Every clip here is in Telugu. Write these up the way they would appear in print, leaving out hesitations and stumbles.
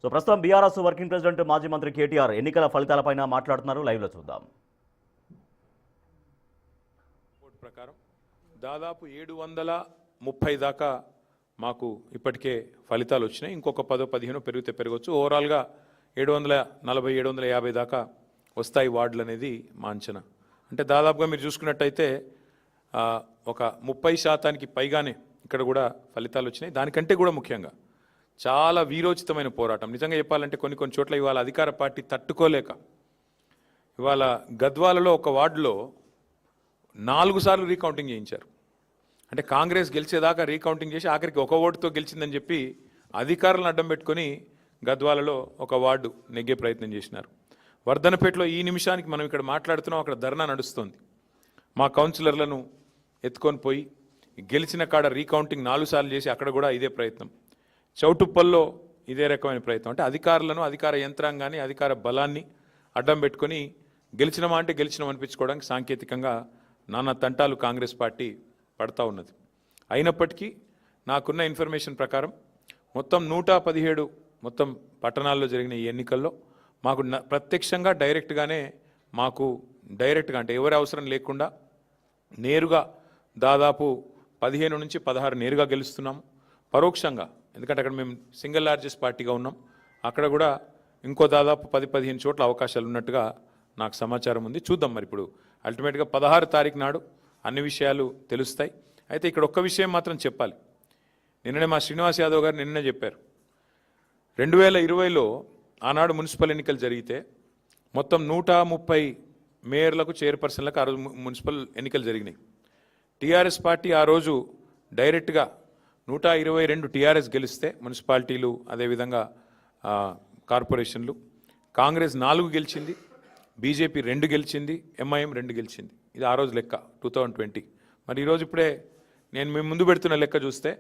సో ప్రస్తుతం బీఆర్ఎస్ వర్కింగ్ ప్రెసిడెంట్ మాజీ మంత్రి కేటీఆర్ ఎన్నికల ఫలితాలపైన మాట్లాడుతున్నారు. లైవ్లో చూద్దాం. ప్రకారం దాదాపు 730 దాకా మాకు ఇప్పటికే ఫలితాలు వచ్చినాయి. ఇంకొక 10-15 పెరిగితే పెరగవచ్చు. ఓవరాల్గా 740-750 దాకా వస్తాయి వార్డులు అనేది మా అంచనా. అంటే దాదాపుగా మీరు చూసుకున్నట్టయితే ఒక 30% పైగానే ఇక్కడ కూడా ఫలితాలు వచ్చినాయి. దానికంటే కూడా ముఖ్యంగా చాలా వీరోచితమైన పోరాటం. నిజంగా చెప్పాలంటే కొన్ని చోట్ల ఇవాళ అధికార పార్టీ తట్టుకోలేక ఇవాళ గద్వాలలో ఒక వార్డులో 4 సార్లు రీకౌంటింగ్ చేయించారు. అంటే కాంగ్రెస్ గెలిచేదాకా రీకౌంటింగ్ చేసి ఆఖరికి ఒక ఓటుతో గెలిచిందని చెప్పి అధికారులను అడ్డం పెట్టుకొని గద్వాలలో ఒక వార్డు నెగ్గే ప్రయత్నం చేసినారు. వర్ధనపేటలో ఈ నిమిషానికి మనం ఇక్కడ మాట్లాడుతున్నాం, అక్కడ ధర్నా నడుస్తుంది. మా కౌన్సిలర్లను ఎత్తుకొని పోయి గెలిచిన కాడ రీకౌంటింగ్ 4 సార్లు చేసి అక్కడ కూడా ఇదే ప్రయత్నం. చౌటుప్పల్లో ఇదే రకమైన ప్రయత్నం. అంటే అధికారులను, అధికార యంత్రాంగాన్ని, అధికార బలాన్ని అడ్డం పెట్టుకొని గెలిచినమా అంటే గెలిచినాం అనిపించుకోవడానికి సాంకేతికంగా నానా తంటాలు కాంగ్రెస్ పార్టీ పడతా ఉన్నది. అయినప్పటికీ నాకున్న ఇన్ఫర్మేషన్ ప్రకారం మొత్తం 117 మొత్తం పట్టణాల్లో జరిగిన ఈ ఎన్నికల్లో మాకు ప్రత్యక్షంగా డైరెక్ట్గా అంటే ఎవరి అవసరం లేకుండా నేరుగా దాదాపు 15 నుంచి 16 నేరుగా గెలుస్తున్నాము. పరోక్షంగా, ఎందుకంటే అక్కడ మేము సింగిల్ లార్జెస్ట్ పార్టీగా ఉన్నాం, అక్కడ కూడా ఇంకో దాదాపు 10-15 చోట్ల అవకాశాలు ఉన్నట్టుగా నాకు సమాచారం ఉంది. చూద్దాం మరి ఇప్పుడు అల్టిమేట్గా 16 తారీఖు నాడు అన్ని విషయాలు తెలుస్తాయి. అయితే ఇక్కడ ఒక్క విషయం మాత్రం చెప్పాలి. నిన్ననే మా శ్రీనివాస్ యాదవ్ గారు నిన్ననే చెప్పారు, 2020లో ఆనాడు మున్సిపల్ ఎన్నికలు జరిగితే మొత్తం 130 మేయర్లకు, చైర్పర్సన్లకు ఆ రోజు మున్సిపల్ ఎన్నికలు జరిగినాయి. టీఆర్ఎస్ పార్టీ ఆ రోజు డైరెక్ట్గా 122 టీఆర్ఎస్ గెలిస్తే మున్సిపాలిటీలు, అదేవిధంగా కార్పొరేషన్లు, కాంగ్రెస్ 4 గెలిచింది, బీజేపీ 2 గెలిచింది, ఎంఐఎం 2 గెలిచింది. ఇది ఆ రోజు లెక్క 2020. మరి ఈరోజు ఇప్పుడే నేను మేము ముందు పెడుతున్న లెక్క చూస్తే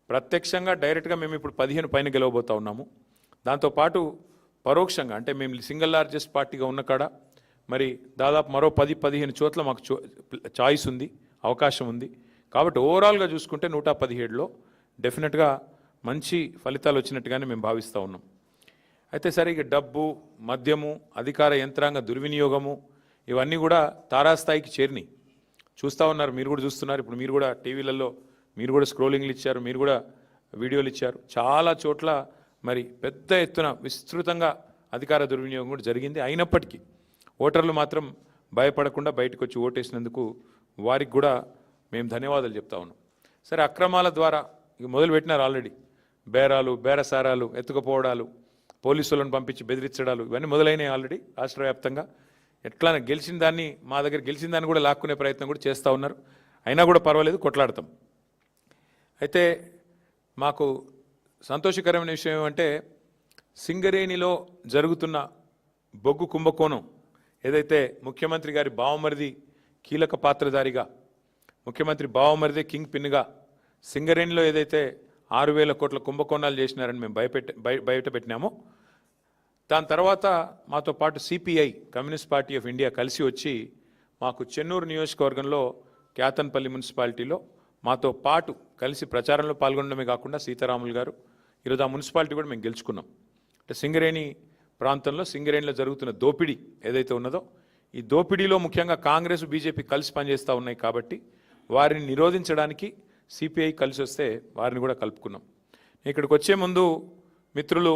ప్రత్యక్షంగా డైరెక్ట్గా మేము ఇప్పుడు 15 పైన గెలవబోతూ ఉన్నాము. దాంతోపాటు పరోక్షంగా అంటే మేము సింగిల్ లార్జెస్ట్ పార్టీగా ఉన్న కాడ మరి దాదాపు మరో 10-15 చోట్ల మాకు చాయిస్ ఉంది, అవకాశం ఉంది. కాబట్టి ఓవరాల్గా చూసుకుంటే 117లో డెఫినెట్గా మంచి ఫలితాలు వచ్చినట్టుగానే మేము భావిస్తూ ఉన్నాం. అయితే సరే, ఇక డబ్బు, మద్యము, అధికార యంత్రాంగ దుర్వినియోగము ఇవన్నీ కూడా తారాస్థాయికి చేరినాయి. చూస్తూ ఉన్నారు, మీరు కూడా చూస్తున్నారు. ఇప్పుడు మీరు కూడా టీవీలలో మీరు కూడా స్క్రోలింగ్లు ఇచ్చారు, మీరు కూడా వీడియోలు ఇచ్చారు. చాలా చోట్ల మరి పెద్ద ఎత్తున విస్తృతంగా అధికార దుర్వినియోగం కూడా జరిగింది. అయినప్పటికీ ఓటర్లు మాత్రం భయపడకుండా బయటకు వచ్చి ఓటేసినందుకు వారికి కూడా మేము ధన్యవాదాలు చెప్తా ఉన్నాం. సరే, అక్రమాల ద్వారా ఇక మొదలుపెట్టినారు ఆల్రెడీ. బేరాలు, బేరసారాలు, ఎత్తుకుపోవడాలు, పోలీసులను పంపించి బెదిరించడాలు ఇవన్నీ మొదలైనవి ఆల్రెడీ రాష్ట్ర వ్యాప్తంగా. ఎట్లా గెలిచిన దాన్ని, మా దగ్గర గెలిచిన దాన్ని కూడా లాక్కునే ప్రయత్నం కూడా చేస్తూ ఉన్నారు. అయినా కూడా పర్వాలేదు, కొట్లాడతాం. అయితే మాకు సంతోషకరమైన విషయం ఏమంటే సింగరేణిలో జరుగుతున్న బొగ్గు కుంభకోణం ఏదైతే ముఖ్యమంత్రి గారి బావమరిది కీలక పాత్రధారిగా, ముఖ్యమంత్రి బావమరిదే కింగ్ పిన్గా సింగరేణిలో ఏదైతే 6,000 కోట్ల కుంభకోణాలు చేసినారని మేము బయట పెట్టినామో, దాని తర్వాత మాతో పాటు CPI, communist party of India కలిసి వచ్చి మాకు చెన్నూరు నియోజకవర్గంలో క్యాతన్పల్లి మున్సిపాలిటీలో మాతో పాటు కలిసి ప్రచారంలో పాల్గొనడమే కాకుండా సీతారాములు గారు ఈరోజు ఆ మున్సిపాలిటీ కూడా మేము గెలుచుకున్నాం. అంటే సింగరేణి ప్రాంతంలో, సింగరేణిలో జరుగుతున్న దోపిడీ ఏదైతే ఉన్నదో, ఈ దోపిడీలో ముఖ్యంగా కాంగ్రెస్, బీజేపీ కలిసి పనిచేస్తూ ఉన్నాయి. కాబట్టి వారిని నిరోధించడానికి సిపిఐ కలిసి వస్తే వారిని కూడా కలుపుకున్నాం. ఇక్కడికి వచ్చే ముందు మిత్రులు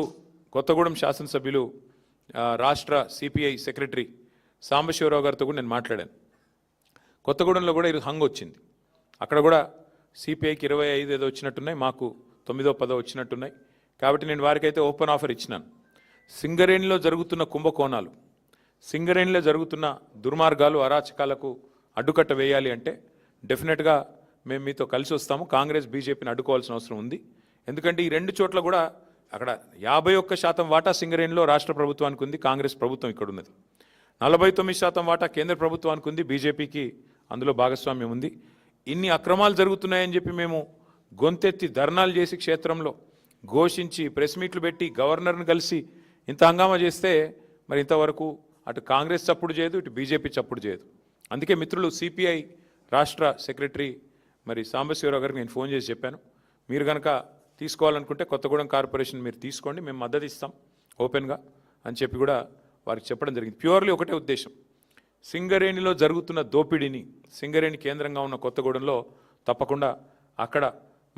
కొత్తగూడెం శాసనసభ్యులు, రాష్ట్ర సిపిఐ సెక్రటరీ సాంబశివరావు గారితో కూడా నేను మాట్లాడాను. కొత్తగూడెంలో కూడా ఈరోజు హంగ్ వచ్చింది. అక్కడ కూడా సిపిఐకి 25 ఏదో వచ్చినట్టున్నాయి, మాకు 9-10 వచ్చినట్టున్నాయి. కాబట్టి నేను వారికైతే ఓపెన్ ఆఫర్ ఇచ్చినాను. సింగరేణిలో జరుగుతున్న కుంభకోణాలు, సింగరేణిలో జరుగుతున్న దుర్మార్గాలు, అరాచకాలకు అడ్డుకట్ట వేయాలి అంటే డెఫినెట్గా మేము మీతో కలిసి వస్తాము. కాంగ్రెస్, బీజేపీని అడ్డుకోవాల్సిన అవసరం ఉంది. ఎందుకంటే ఈ 2 చోట్ల కూడా అక్కడ 51% వాటా సింగరేణిలో రాష్ట్ర ప్రభుత్వానికి ఉంది, కాంగ్రెస్ ప్రభుత్వం ఇక్కడ ఉన్నది. 49% వాటా కేంద్ర ప్రభుత్వానికి ఉంది, బీజేపీకి అందులో భాగస్వామ్యం ఉంది. ఇన్ని అక్రమాలు జరుగుతున్నాయని చెప్పి మేము గొంతెత్తి ధర్నాలు చేసి క్షేత్రంలో ఘోషించి ప్రెస్ మీట్లు పెట్టి గవర్నర్ని కలిసి ఇంత హంగామా చేస్తే మరి ఇంతవరకు అటు కాంగ్రెస్ చప్పుడు చేయదు, ఇటు బీజేపీ చప్పుడు చేయదు. అందుకే మిత్రులు సిపిఐ రాష్ట్ర సెక్రటరీ మరి సాంబశివరావు గారికి నేను ఫోన్ చేసి చెప్పాను, మీరు కనుక తీసుకోవాలనుకుంటే కొత్తగూడెం కార్పొరేషన్ మీరు తీసుకోండి, మేము మద్దతు ఇస్తాం ఓపెన్గా అని చెప్పి కూడా వారికి చెప్పడం జరిగింది. ప్యూర్లీ ఒకటే ఉద్దేశం, సింగరేణిలో జరుగుతున్న దోపిడీని, సింగరేణి కేంద్రంగా ఉన్న కొత్తగూడెంలో తప్పకుండా అక్కడ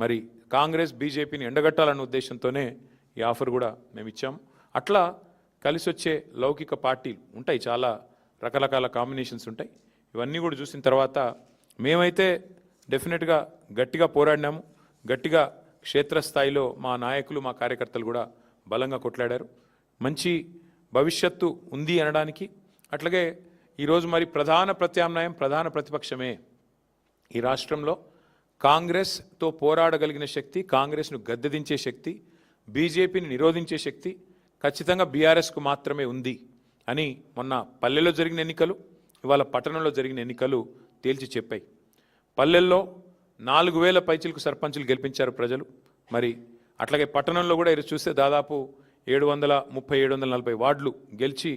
మరి కాంగ్రెస్ బీజేపీని ఎండగట్టాలన్న ఉద్దేశంతోనే ఈ ఆఫర్ కూడా మేము ఇచ్చాము. అట్లా కలిసి వచ్చే లౌకిక పార్టీలు ఉంటాయి, చాలా రకరకాల కాంబినేషన్స్ ఉంటాయి. ఇవన్నీ కూడా చూసిన తర్వాత మేమైతే డెఫినెట్గా గట్టిగా పోరాడినాము, గట్టిగా క్షేత్రస్థాయిలో మా నాయకులు మా కార్యకర్తలు కూడా బలంగా కొట్లాడారు. మంచి భవిష్యత్తు ఉంది అనడానికి అట్లాగే ఈరోజు మరి ప్రధాన ప్రత్యామ్నాయం ప్రధాన ప్రతిపక్షమే. ఈ రాష్ట్రంలో కాంగ్రెస్తో పోరాడగలిగిన శక్తి, కాంగ్రెస్ను గద్దెదించే శక్తి, బీజేపీని నిరోధించే శక్తి ఖచ్చితంగా బీఆర్ఎస్కు మాత్రమే ఉంది అని మొన్న పల్లెల్లో జరిగిన ఎన్నికలు, ఇవాళ పట్టణంలో జరిగిన ఎన్నికలు తేల్చి చెప్పాయి. పల్లెల్లో 4000 పైచిలకు సర్పంచులు గెలిపించారు ప్రజలు. మరి అట్లాగే పట్టణంలో కూడా ఇది చూస్తే దాదాపు 730-740 వార్డులు గెలిచి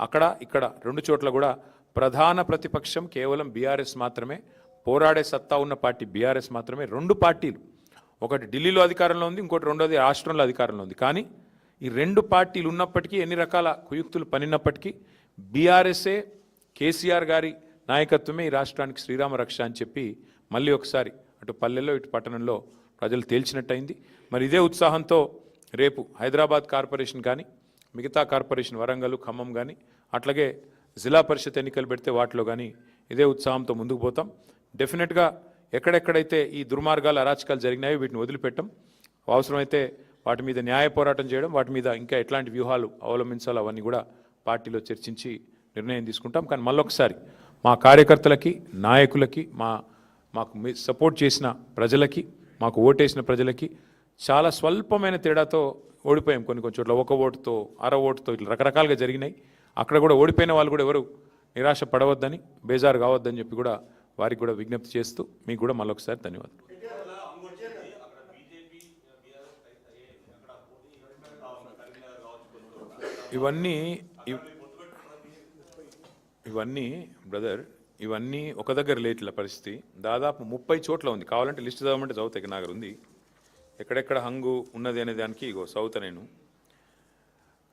అక్కడ ఇక్కడ 2 చోట్ల కూడా ప్రధాన ప్రతిపక్షం కేవలం బీఆర్ఎస్ మాత్రమే, పోరాడే సత్తా ఉన్న పార్టీ బీఆర్ఎస్ మాత్రమే. 2 పార్టీలు, ఒకటి ఢిల్లీలో అధికారంలో ఉంది, ఇంకోటి రెండోది రాష్ట్రంలో అధికారంలో ఉంది. కానీ ఈ 2 పార్టీలు ఉన్నప్పటికీ, ఎన్ని రకాల కుయుక్తులు పనినప్పటికీ బీఆర్ఎస్ఏ కేసీఆర్ గారి నాయకత్వమే ఈ రాష్ట్రానికి శ్రీరామ రక్ష అని చెప్పి మళ్ళీ ఒకసారి అటు పల్లెల్లో ఇటు పట్టణంలో ప్రజలు తేల్చినట్టయింది. మరి ఇదే ఉత్సాహంతో రేపు హైదరాబాద్ కార్పొరేషన్ కానీ, మిగతా కార్పొరేషన్ వరంగల్ ఖమ్మం కానీ, అట్లాగే జిల్లా పరిషత్ ఎన్నికలు పెడితే వాటిలో కానీ ఇదే ఉత్సాహంతో ముందుకు పోతాం. డెఫినెట్గా ఎక్కడెక్కడైతే ఈ దుర్మార్గాలు అరాచకాలు జరిగినాయో వీటిని వదిలిపెట్టం. అవసరమైతే వాటి మీద న్యాయ పోరాటం చేయడం, వాటి మీద ఇంకా ఎట్లాంటి వ్యూహాలు అవలంబించాలో అవన్నీ కూడా పార్టీలో చర్చించి నిర్ణయం తీసుకుంటాం. కానీ మళ్ళొకసారి మా కార్యకర్తలకి, నాయకులకి, మాకు సపోర్ట్ చేసిన ప్రజలకి, మాకు ఓటేసిన ప్రజలకి చాలా స్వల్పమైన తేడాతో ఓడిపోయాం. కొన్ని చోట్ల 1 ఓటుతో 1/2 ఓటుతో ఇట్లా రకరకాలుగా జరిగినాయి. అక్కడ కూడా ఓడిపోయిన వాళ్ళు కూడా ఎవరు నిరాశ పడవద్దని, బేజారు కావద్దని చెప్పి కూడా వారికి కూడా విజ్ఞప్తి చేస్తూ మీకు కూడా మళ్ళొకసారి ధన్యవాదాలు. ఇవన్నీ బ్రదర్, ఇవన్నీ ఒక దగ్గర లేట్ల పరిస్థితి దాదాపు 30 చోట్ల ఉంది. కావాలంటే లిస్ట్ చదవమంటే చదువుతాయి. నాగర్ ఉంది ఎక్కడెక్కడ హంగు ఉన్నది అనే దానికి ఇగో చదువుతా నేను.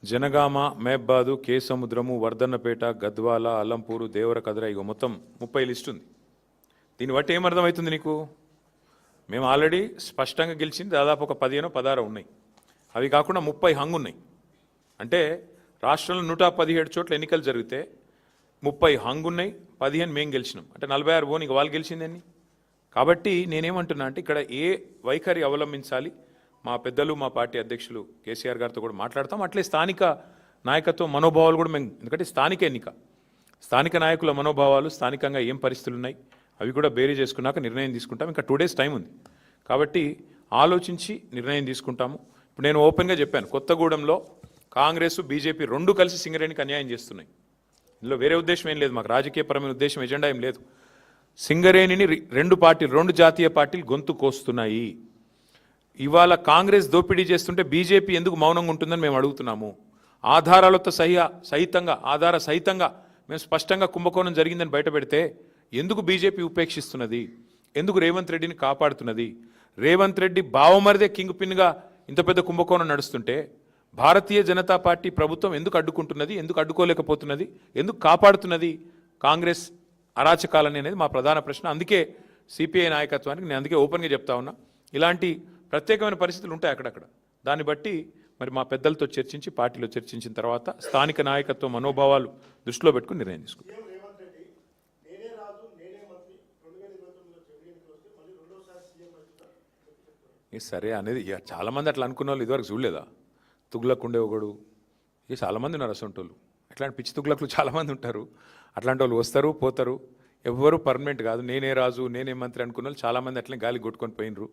జనగామ, మేబ్బాదు, కే సముద్రము, వర్ధన్నపేట, గద్వాల, అల్లంపూరు, దేవరకద్ర, ఇగో మొత్తం 30 లిస్ట్ ఉంది. దీన్ని బట్టి ఏమర్థమవుతుంది నీకు? మేము ఆల్రెడీ స్పష్టంగా గెలిచింది దాదాపు ఒక 15-16 ఉన్నాయి. అవి కాకుండా 30 హంగు ఉన్నాయి. అంటే రాష్ట్రంలో 117 చోట్ల ఎన్నికలు జరిగితే 30 హంగు ఉన్నాయి, 15 మేము గెలిచినాం. అంటే 46 ఓన్ ఇక వాళ్ళు గెలిచిందని. కాబట్టి నేనేమంటున్నా అంటే ఇక్కడ ఏ వైఖరి అవలంబించాలి, మా పెద్దలు, మా పార్టీ అధ్యక్షులు కేసీఆర్ గారితో కూడా మాట్లాడతాం. అట్లే స్థానిక నాయకత్వం మనోభావాలు కూడా మేము, ఎందుకంటే స్థానిక ఎన్నిక, స్థానిక నాయకుల మనోభావాలు, స్థానికంగా ఏం పరిస్థితులు ఉన్నాయి అవి కూడా బేరీ చేసుకున్నాక నిర్ణయం తీసుకుంటాం. ఇంకా 2 డేస్ టైం ఉంది కాబట్టి ఆలోచించి నిర్ణయం తీసుకుంటాము. ఇప్పుడు నేను ఓపెన్గా చెప్పాను, కొత్తగూడెంలో కాంగ్రెస్ బీజేపీ 2 కలిసి సింగరేణికి అన్యాయం చేస్తున్నాయి. ఇందులో వేరే ఉద్దేశం ఏం లేదు, మాకు రాజకీయపరమైన ఉద్దేశం, ఎజెండా ఏం లేదు. సింగరేణిని 2 పార్టీలు, 2 జాతీయ పార్టీలు గొంతు కోస్తున్నాయి. ఇవాళ కాంగ్రెస్ దోపిడీ చేస్తుంటే బీజేపీ ఎందుకు మౌనంగా ఉంటుందని మేము అడుగుతున్నాము. ఆధారాలతో సహితంగా ఆధార సహితంగా మేము స్పష్టంగా కుంభకోణం జరిగిందని బయటపెడితే ఎందుకు బీజేపీ ఉపేక్షిస్తున్నది? ఎందుకు రేవంత్ రెడ్డిని కాపాడుతున్నది? రేవంత్ రెడ్డి బావమరిదే కింగ్ పిన్గా ఇంత పెద్ద కుంభకోణం నడుస్తుంటే భారతీయ జనతా పార్టీ ప్రభుత్వం ఎందుకు అడ్డుకుంటున్నది? ఎందుకు అడ్డుకోలేకపోతున్నది? ఎందుకు కాపాడుతున్నది కాంగ్రెస్ అరాచకాలని అనేది మా ప్రధాన ప్రశ్న. అందుకే సిపిఐ నాయకత్వానికి నేను అందుకే ఓపెన్గా చెప్తా ఉన్నా, ఇలాంటి ప్రత్యేకమైన పరిస్థితులు ఉంటాయి అక్కడక్కడ. దాన్ని బట్టి మరి మా పెద్దలతో చర్చించి, పార్టీలో చర్చించిన తర్వాత స్థానిక నాయకత్వం మనోభావాలు దృష్టిలో పెట్టుకుని నిర్ణయం తీసుకుంటాం. సరే అనేది ఇక చాలామంది అట్లా అనుకున్న వాళ్ళు ఇదివరకు చూడలేదా? తుగ్లక్ ఉండే ఒకడు, ఇక చాలామంది ఉన్నారు అసంటోళ్ళు. అట్లాంటి పిచ్చి తుగ్లక్లు చాలామంది ఉంటారు. అట్లాంటి వాళ్ళు వస్తారు పోతారు, ఎవ్వరూ పర్మనెంట్ కాదు. నేనే రాజు నేనే మంత్రి అనుకున్న వాళ్ళు చాలామంది అట్లనే గాలి కొట్టుకొని పోయినరు.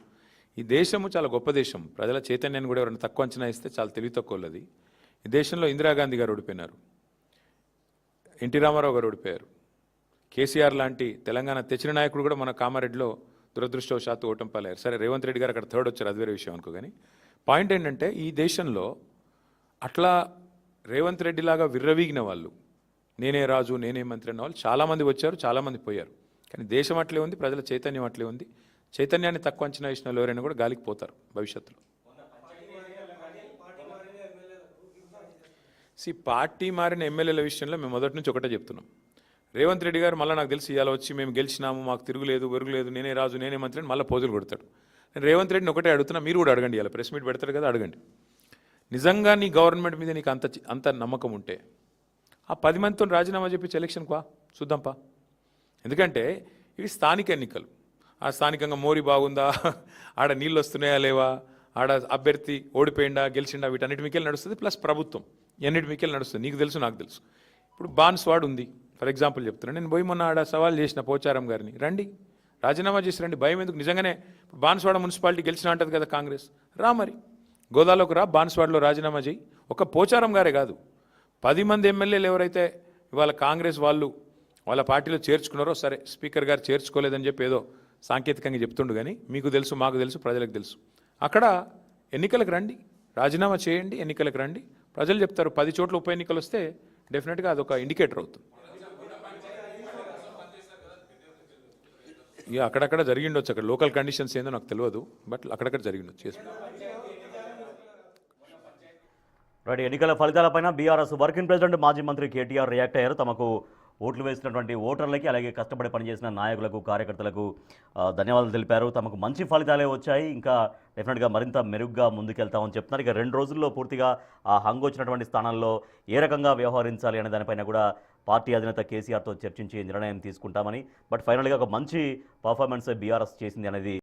ఈ దేశము చాలా గొప్ప దేశం. ప్రజల చైతన్యాన్ని కూడా ఎవరైనా తక్కువ అంచనా ఇస్తే చాలా తెలివి తక్కువది. ఈ దేశంలో ఇందిరాగాంధీ గారు ఓడిపోయినారు, ఎన్టీ రామారావు గారు ఓడిపోయారు, కేసీఆర్ లాంటి తెలంగాణ తెచ్చిన నాయకుడు కూడా మన కామారెడ్డిలో దురదృష్టవశాత్తు ఓటం పాలయ్యారు. సరే రేవంత్ రెడ్డి గారు అక్కడ 3rd వచ్చారు, అది వేరే విషయం అనుకో. కానీ పాయింట్ ఏంటంటే ఈ దేశంలో అట్లా రేవంత్ రెడ్డి లాగా విర్రవీగిన వాళ్ళు, నేనే రాజు నేనే మంత్రి అన్న వాళ్ళు చాలామంది వచ్చారు, చాలామంది పోయారు. కానీ దేశం అట్లే ఉంది, ప్రజల చైతన్యం అట్లే ఉంది. చైతన్యాన్ని తక్కువ అంచనా వేసిన ఎవరైనా కూడా గాలికి పోతారు భవిష్యత్తులో. పార్టీ మారిన ఎమ్మెల్యేల విషయంలో మేము మొదటి నుంచి ఒకటే చెప్తున్నాం. రేవంత్ రెడ్డి గారు మళ్ళీ నాకు తెలిసి ఇవాళ వచ్చి మేము గెలిచినాము, మాకు తిరుగులేదు, వెరుగులేదు, నేనే రాజు, నేనే మంత్రి అని మళ్ళీ పోజులు కొడతాడు. నేను రేవంత్ రెడ్డిని ఒకటే అడుగుతున్నా, మీరు కూడా అడగండి, ఇలా ప్రెస్ మీట్ పెడతారు కదా, అడగండి. నిజంగా నీ గవర్నమెంట్ మీద నీకు అంత నమ్మకం ఉంటే ఆ 10 మందితో రాజీనామా చెప్పించి ఎలక్షన్కి వా, చూద్దాంపా. ఎందుకంటే ఇవి స్థానిక ఎన్నికలు. ఆ స్థానికంగా మోరీ బాగుందా, ఆడ నీళ్ళు వస్తున్నాయా లేవా, ఆడ అభ్యర్థి ఓడిపోయిందా గెలిచిండా, వీటన్నిటి మీకెళ్ళి నడుస్తుంది. ప్లస్ ప్రభుత్వం ఎన్నిటి మీకెళ్ళి నడుస్తుంది. నీకు తెలుసు, నాకు తెలుసు. ఇప్పుడు బాన్స్వాడ్ ఉంది ఫర్ ఎగ్జాంపుల్ చెప్తున్నాను. నేను పోయి మొన్న ఆడ సవాల్ చేసిన పోచారం గారిని, రండి రాజీనామా చేసి రండి, భయం ఎందుకు, నిజంగానే బాన్స్వాడ మున్సిపాలిటీ గెలిచిన అంటది కదా కాంగ్రెస్, రా మరి గోదాలోకి రా, బాన్స్వాడలో రాజీనామా చేయి. ఒక పోచారం గారే కాదు, 10 మంది ఎమ్మెల్యేలు ఎవరైతే ఇవాళ కాంగ్రెస్ వాళ్ళు వాళ్ళ పార్టీలో చేర్చుకున్నారో, సరే స్పీకర్ గారు చేర్చుకోలేదని చెప్పి ఏదో సాంకేతికంగా చెప్తుండు, కానీ మీకు తెలుసు, మాకు తెలుసు, ప్రజలకు తెలుసు. అక్కడ ఎన్నికలకు రండి, రాజీనామా చేయండి, ఎన్నికలకు రండి, ప్రజలు చెప్తారు. 10 చోట్ల ఉప ఎన్నికలు వస్తే డెఫినెట్గా అదొక ఇండికేటర్ అవుతుంది. ఇక అక్కడక్కడ జరిగిండొచ్చు, అక్కడ లోకల్ కండిషన్స్ ఏందో నాకు తెలియదు, బట్ అక్కడక్కడ జరిగిండొచ్చు. రైట్, ఎన్నికల ఫలితాలపైన బీఆర్ఎస్ వర్కింగ్ ప్రెసిడెంట్ మాజీ మంత్రి కేటీఆర్ రియాక్ట్ అయ్యారు. తమకు ఓట్లు వేసినటువంటి ఓటర్లకి, అలాగే కష్టపడి పనిచేసిన నాయకులకు, కార్యకర్తలకు ధన్యవాదాలు తెలిపారు. తమకు మంచి ఫలితాలే వచ్చాయి, ఇంకా డెఫినెట్గా మరింత మెరుగ్గా ముందుకెళ్తామని చెప్తున్నారు. ఇక 2 రోజుల్లో పూర్తిగా ఆ హంగు వచ్చినటువంటి స్థానాల్లో ఏ రకంగా వ్యవహరించాలి అనే దానిపైన కూడా పార్టీ అధినేత కేసీఆర్తో చర్చించి నిర్ణయం తీసుకుంటామని, బట్ ఫైనల్గా ఒక మంచి పర్ఫార్మెన్స్ బీఆర్ఎస్ చేసింది అనేది